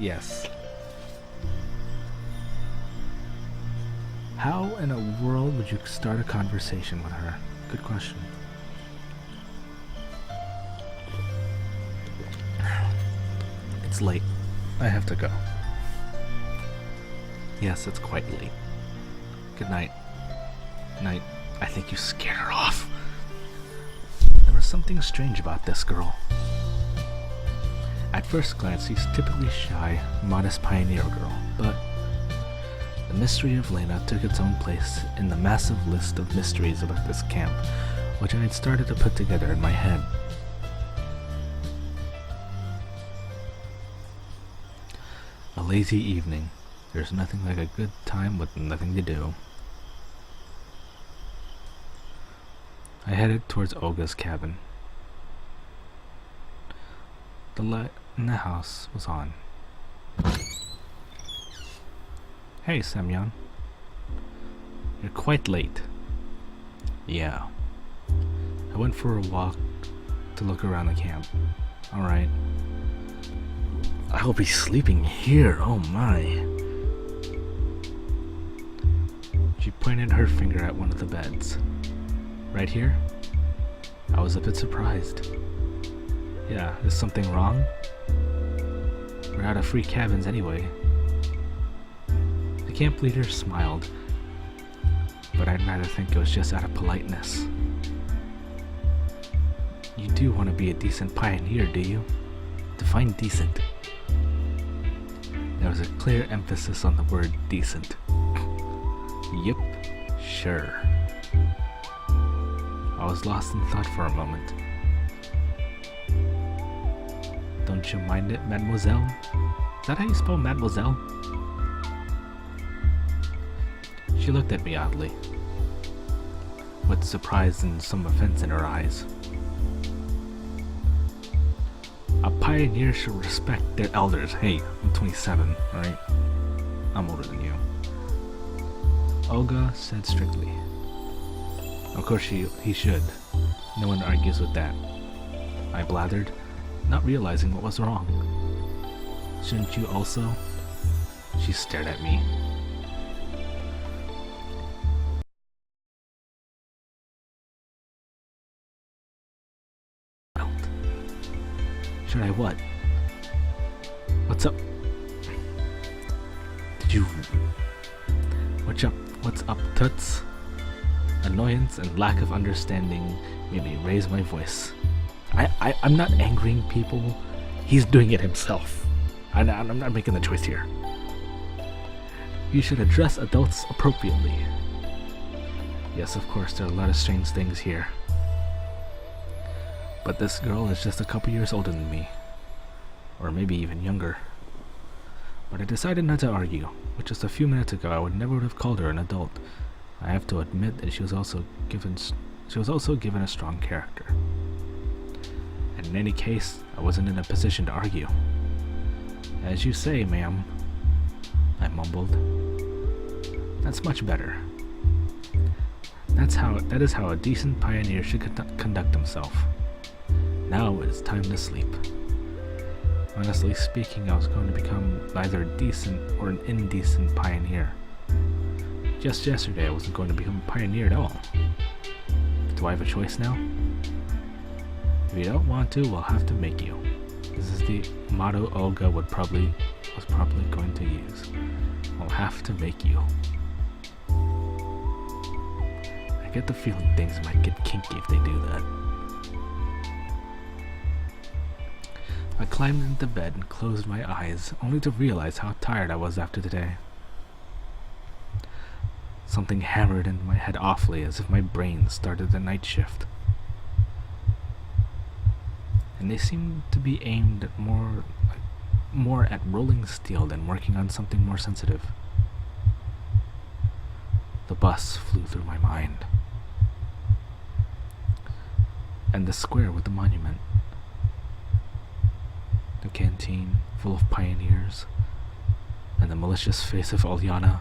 Yes. How in a world would you start a conversation with her? Good question. It's late. I have to go. Yes, it's quite late. Good night. Night. I think you scared her off. There was something strange about this girl. At first glance, she's typically shy, modest pioneer girl, but the mystery of Lena took its own place in the massive list of mysteries about this camp, which I had started to put together in my head. A lazy evening. There's nothing like a good time with nothing to do. I headed towards Olga's cabin. The light in the house was on. Hey, Semyon. You're quite late. Yeah. I went for a walk to look around the camp. Alright. I'll be sleeping here, oh my. She pointed her finger at one of the beds. Right here? I was a bit surprised. Yeah, is something wrong? We're out of free cabins anyway. The camp leader smiled, but I'd rather think it was just out of politeness. You do want to be a decent pioneer, do you? Define decent. There was a clear emphasis on the word decent. Yep, sure. I was lost in thought for a moment. Don't you mind it, mademoiselle? Is that how you spell mademoiselle? She looked at me oddly, with surprise and some offense in her eyes. A pioneer should respect their elders. Hey, I'm 27, alright? I'm older than you. Olga said strictly. Of course he should. No one argues with that. I blathered, not realizing what was wrong. Shouldn't you also? She stared at me. Should I what? What's up? Did you... What's up, toots? Annoyance and lack of understanding made me raise my voice. I'm not angering people. He's doing it himself. I'm not making the choice here. You should address adults appropriately. Yes, of course, there are a lot of strange things here. But this girl is just a couple years older than me. Or maybe even younger. But I decided not to argue, but just a few minutes ago I would never have called her an adult. I have to admit that she was also given a strong character. And in any case, I wasn't in a position to argue. As you say, ma'am, I mumbled. That's much better. That is how a decent pioneer should conduct himself. Now it is time to sleep. Honestly speaking, I was going to become neither a decent or an indecent pioneer. Just yesterday I wasn't going to become a pioneer at all. Do I have a choice now? If you don't want to, we'll have to make you. This is the motto Olga was probably going to use. We'll have to make you. I get the feeling things might get kinky if they do that. I climbed into bed and closed my eyes, only to realize how tired I was after the day. Something hammered into my head awfully, as if my brain started the night shift. And they seemed to be aimed at more at rolling steel than working on something more sensitive. The bus flew through my mind. And the square with the monument. The canteen full of pioneers, and the malicious face of Olyana.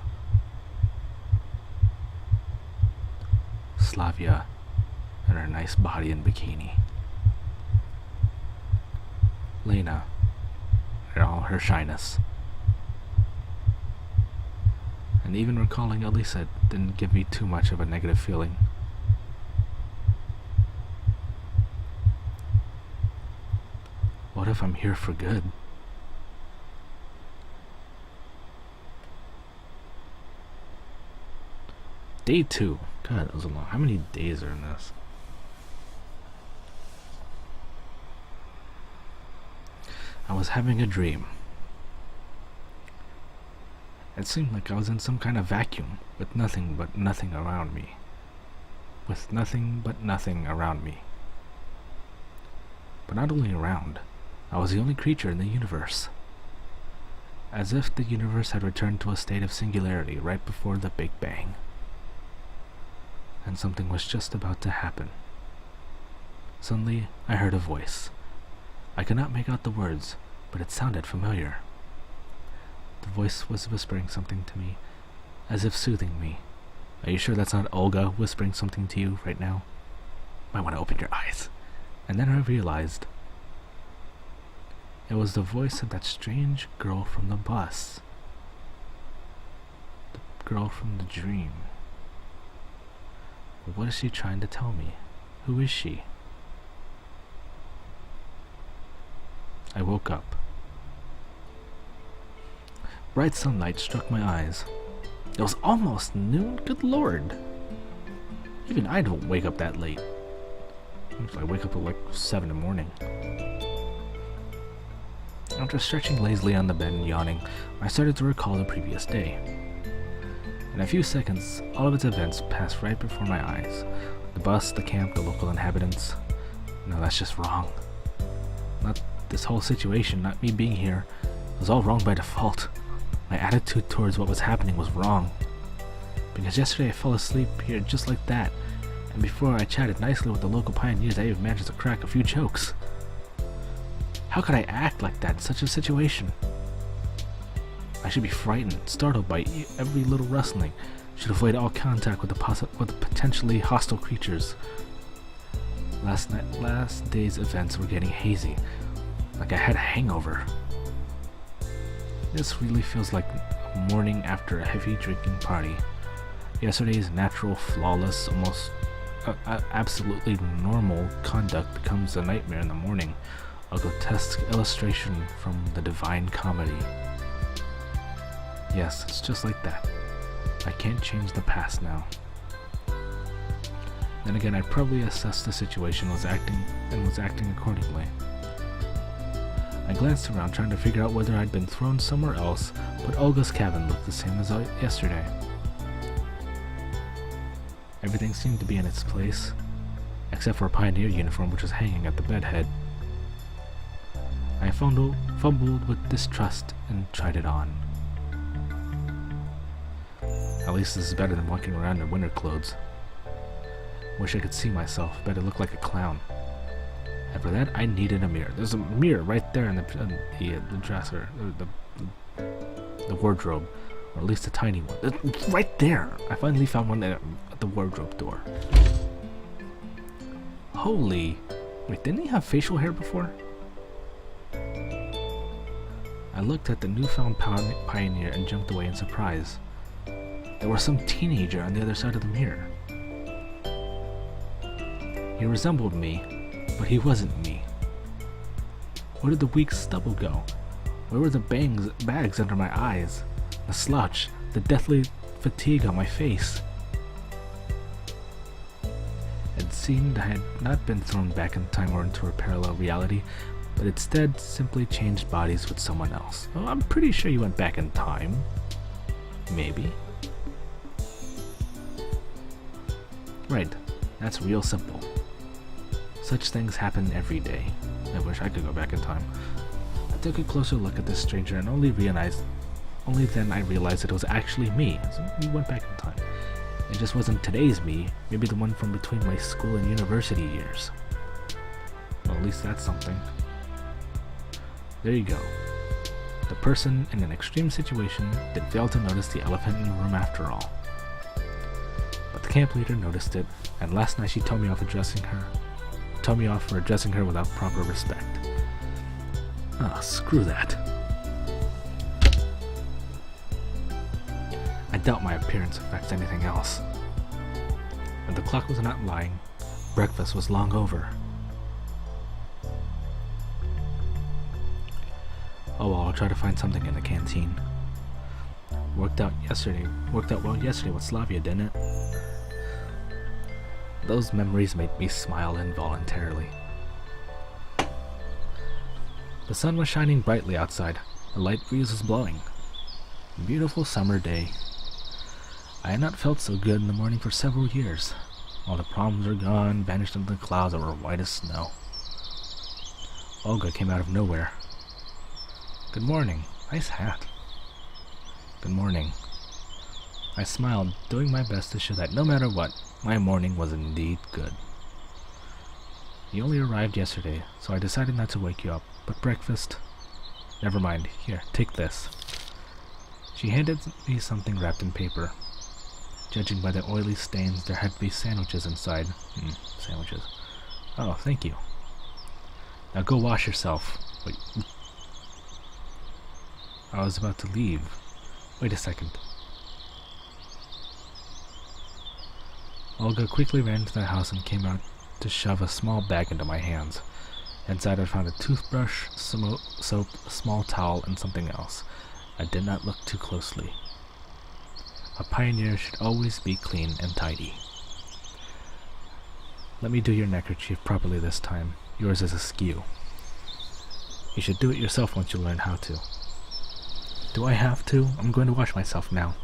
Slavia and her nice body in bikini. Lena and all her shyness. and even recalling Elisa didn't give me too much of a negative feeling. What if I'm here for good? Day 2. God, that was a long. How many days are in this? I was having a dream. It seemed like I was in some kind of vacuum, with nothing but nothing around me. With nothing but nothing around me. But not only around, I was the only creature in the universe. As if the universe had returned to a state of singularity right before the Big Bang. And something was just about to happen. Suddenly, I heard a voice. I could not make out the words, but it sounded familiar. The voice was whispering something to me, as if soothing me. Are you sure that's not Olga whispering something to you right now? Might want to open your eyes. And then I realized it was the voice of that strange girl from the bus. The girl from the dream. But what is she trying to tell me? Who is she? I woke up. Bright sunlight struck my eyes. It was almost noon, good lord. Even I don't wake up that late. I wake up at like 7 in the morning. After stretching lazily on the bed and yawning, I started to recall the previous day. In a few seconds, all of its events passed right before my eyes. The bus, the camp, the local inhabitants. No, that's just wrong. Not this whole situation, not me being here. It was all wrong by default. My attitude towards what was happening was wrong. Because yesterday I fell asleep here just like that, and before I chatted nicely with the local pioneers, I even managed to crack a few jokes. How could I act like that in such a situation? I should be frightened, startled by every little rustling, should avoid all contact with the potentially hostile creatures. Last day's events were getting hazy, like I had a hangover. This really feels like a morning after a heavy drinking party. Yesterday's natural, flawless, almost absolutely normal conduct becomes a nightmare in the morning, a grotesque illustration from the Divine Comedy. Yes, it's just like that. I can't change the past now. Then again, I'd probably assessed the situation was acting accordingly. I glanced around trying to figure out whether I'd been thrown somewhere else, but Olga's cabin looked the same as yesterday. Everything seemed to be in its place, except for a pioneer uniform which was hanging at the bedhead. I fumbled with distrust and tried it on. At least this is better than walking around in winter clothes. Wish I could see myself, bet it looked like a clown. And for that, I needed a mirror. There's a mirror right there in the dresser, the wardrobe, or at least a tiny one. It's right there! I finally found one at the wardrobe door. Holy... Wait, didn't he have facial hair before? I looked at the newfound pioneer and jumped away in surprise. There was some teenager on the other side of the mirror. He resembled me, but he wasn't me. Where did the weak stubble go? Where were the bags under my eyes? The slouch, the deathly fatigue on my face? It seemed I had not been thrown back in time or into a parallel reality, but instead simply changed bodies with someone else. Oh, I'm pretty sure you went back in time. Maybe. Right, that's real simple. Such things happen every day. I wish I could go back in time. I took a closer look at this stranger and only then I realized that it was actually me. So we went back in time. It just wasn't today's me, maybe the one from between my school and university years. Well, at least that's something. There you go. The person in an extreme situation did fail to notice the elephant in the room after all. But the camp leader noticed it, and last night she told me off for addressing her without proper respect. Ah, screw that. I doubt my appearance affects anything else. And the clock was not lying. Breakfast was long over. Oh well, I'll try to find something in the canteen. Worked out well yesterday with Slavia, didn't it? Those memories made me smile involuntarily. The sun was shining brightly outside. A light breeze was blowing. A beautiful summer day. I had not felt so good in the morning for several years. All the problems were gone, vanished into the clouds that were white as snow. Olga came out of nowhere. Good morning. Nice hat. Good morning. I smiled, doing my best to show that no matter what, my morning was indeed good. You only arrived yesterday, so I decided not to wake you up, but breakfast... Never mind. Here, take this. She handed me something wrapped in paper. Judging by the oily stains, there had to be sandwiches inside. Sandwiches. Oh, thank you. Now go wash yourself. Wait. I was about to leave. Wait a second. Olga quickly ran into the house and came out to shove a small bag into my hands. Inside I found a toothbrush, soap, a small towel, and something else. I did not look too closely. A pioneer should always be clean and tidy. Let me do your neckerchief properly this time. Yours is askew. You should do it yourself once you learn how to. Do I have to? I'm going to wash myself now.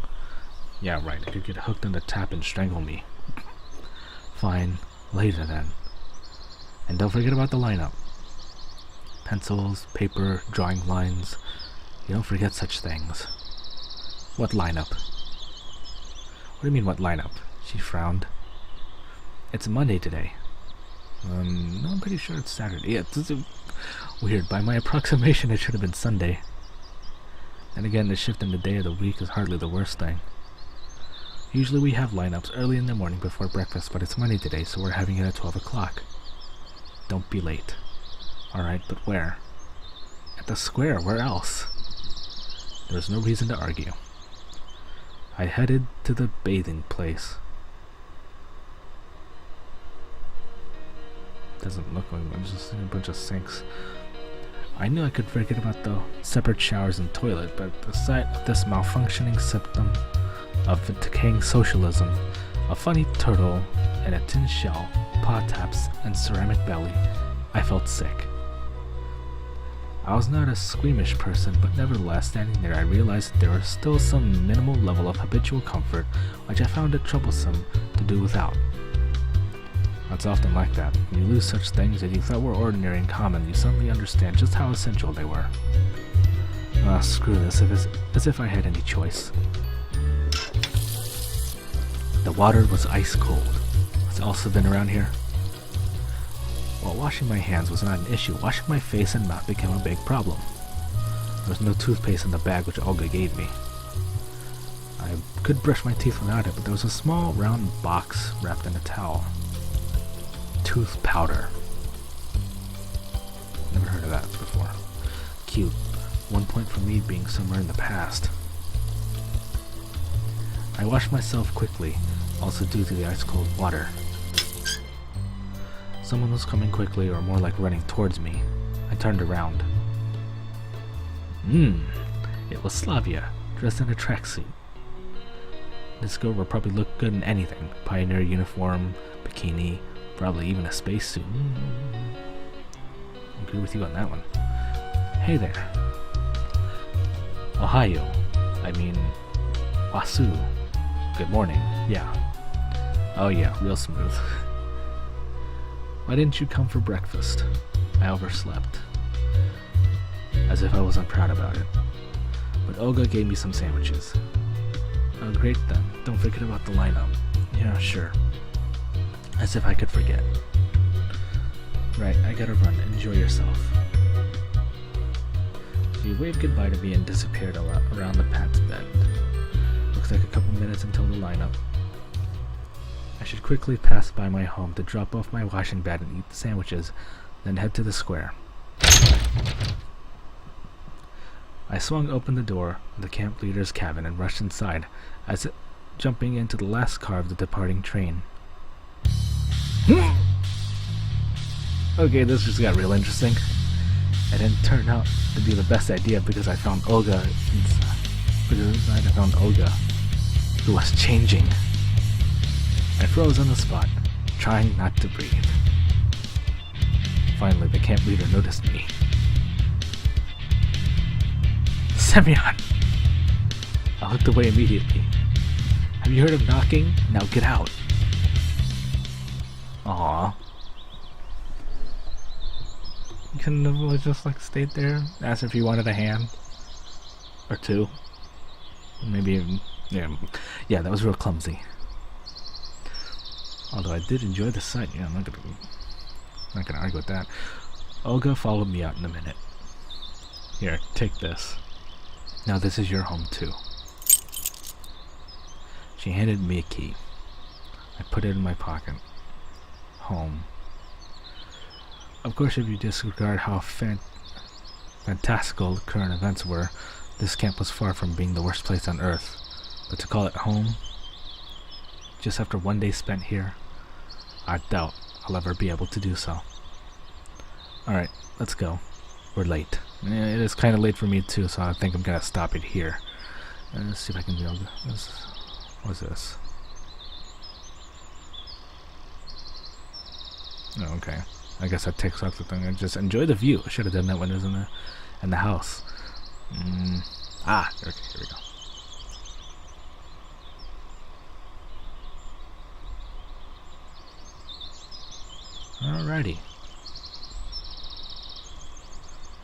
Yeah, right. I could get hooked on the tap and strangle me. Fine. Later then. And don't forget about the lineup. Pencils, paper, drawing lines. You don't forget such things. What lineup? What do you mean, what lineup? She frowned. It's Monday today. No, I'm pretty sure it's Saturday. Yeah, it's weird. By my approximation, it should have been Sunday. And again, the shift in the day of the week is hardly the worst thing. Usually we have lineups early in the morning before breakfast, but it's Monday today, so we're having it at 12 o'clock. Don't be late. Alright, but where? At the square, where else? There was no reason to argue. I headed to the bathing place. Doesn't look like I'm just seeing a bunch of sinks. I knew I could forget about the separate showers and toilet, but the sight of this malfunctioning symptom of decaying socialism, a funny turtle and a tin shell, pot taps, and ceramic belly, I felt sick. I was not a squeamish person, but nevertheless, standing there, I realized that there was still some minimal level of habitual comfort, which I found it troublesome to do without. It's often like that. When you lose such things that you thought were ordinary and common, you suddenly understand just how essential they were. Ah, screw this, as if I had any choice. The water was ice cold. Has Elsa been around here? While washing my hands was not an issue, washing my face and mouth became a big problem. There was no toothpaste in the bag which Olga gave me. I could brush my teeth without it, but there was a small round box wrapped in a towel. Tooth powder. Never heard of that before. Cute. 1 point for me being somewhere in the past. I washed myself quickly, also due to the ice cold water. Someone was coming quickly, or more like running towards me. I turned around. It was Slavia, dressed in a tracksuit. This girl would probably look good in anything. Pioneer uniform, bikini, probably even a spacesuit. I agree with you on that one. Hey there. Ohio. I mean, Wasu. Good morning. Yeah. Oh yeah, real smooth. Why didn't you come for breakfast? I overslept. As if I wasn't proud about it. But Olga gave me some sandwiches. Oh great then, don't forget about the lineup. Yeah, sure. As if I could forget. Right, I gotta run. Enjoy yourself. She waved goodbye to me and disappeared around the path's bend. Looks like a couple minutes until the lineup. I should quickly pass by my home to drop off my washing bag and eat the sandwiches, then head to the square. I swung open the door of the camp leader's cabin and rushed inside, as it jumping into the last car of the departing train. Okay, this just got real interesting. It didn't turn out to be the best idea because I found Olga inside. Because inside I found Olga, who was changing. I froze on the spot, trying not to breathe. Finally, the camp leader noticed me. Semyon! I looked away immediately. Have you heard of knocking? Now get out. Aww. You couldn't have really just like stayed there, asked if you wanted a hand or two. Maybe even, yeah, that was real clumsy. Although I did enjoy the sight, I'm not gonna argue with that. Olga followed me out in a minute. Here, take this. Now this is your home too. She handed me a key. I put it in my pocket. Home. Of course, if you disregard how fantastical the current events were, this camp was far from being the worst place on Earth. But to call it home, just after one day spent here, I doubt I'll ever be able to do so. Alright, let's go. We're late. It is kind of late for me too, so I think I'm gonna stop it here. Let's see if I can build this. What's this? Oh, okay. I guess that takes off the thing. I just enjoy the view. I should have done that when it was in the house. Okay, here we go. Alrighty.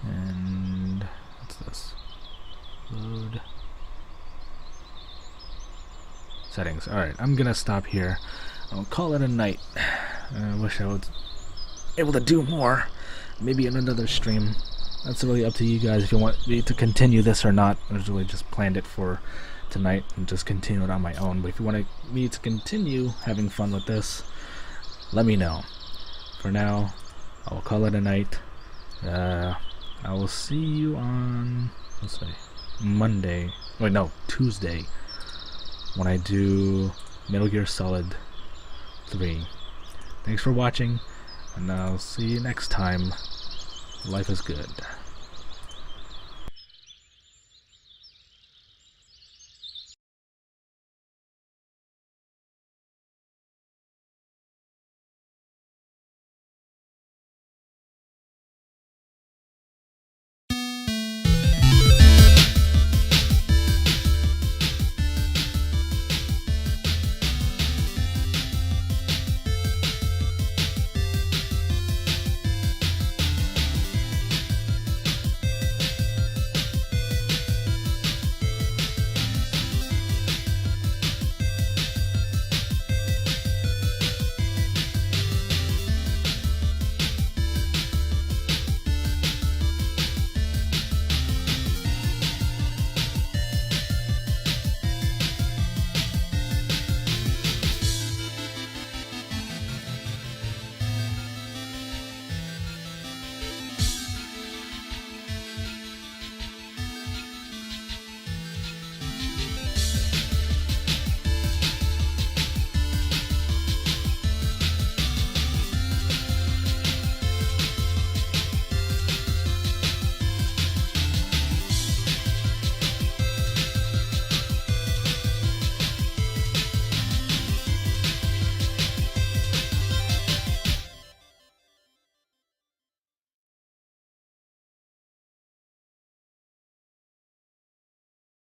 And what's this? Load. Settings. Alright, I'm gonna stop here. I'll call it a night. I wish I was able to do more. Maybe in another stream. That's really up to you guys if you want me to continue this or not. I really just planned it for tonight and just continue it on my own. But if you want me to continue having fun with this, let me know. For now, I will call it a night. I will see you on, let's say, Monday. Wait, no, Tuesday. When I do Metal Gear Solid 3. Thanks for watching, and I'll see you next time. Life is good.